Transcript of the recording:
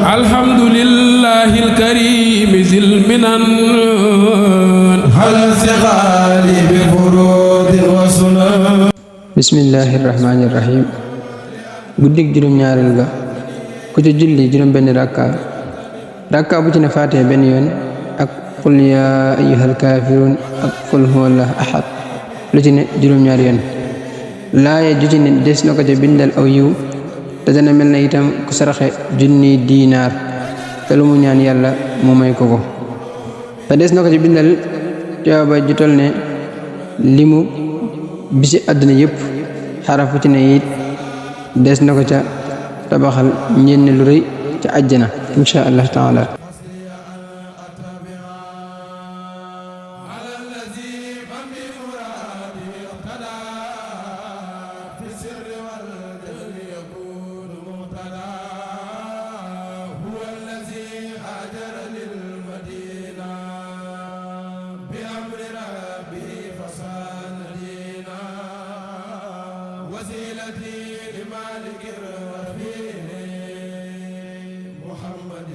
الحمد لله الكريم ذي المنن هل استغال بفروض وسنن bismillahi rahmaani rahim guddig juróom-ñaareel ga ku ci julli juróom-benn rakka bu ci ne faatee benn yoon ak qul yaa ayyuhal kaafiruun ak qul huwallahu ahad lu ci ne juróom-ñaari yoon laaya ju ci ne des na ko ca bindal aw yiw te dana mel na itam ku saraxe junni diinaar te lu mu ñaan yàlla mu may ko ko te des na ko ci bindal jawaaba ju tol ne limu bisi àdduna yépp xarafu ci ne it des na ko ca tabaxal ñenn lu rëy ca àjjana insha allah taala وسيلتي لمالك الرفيع محمد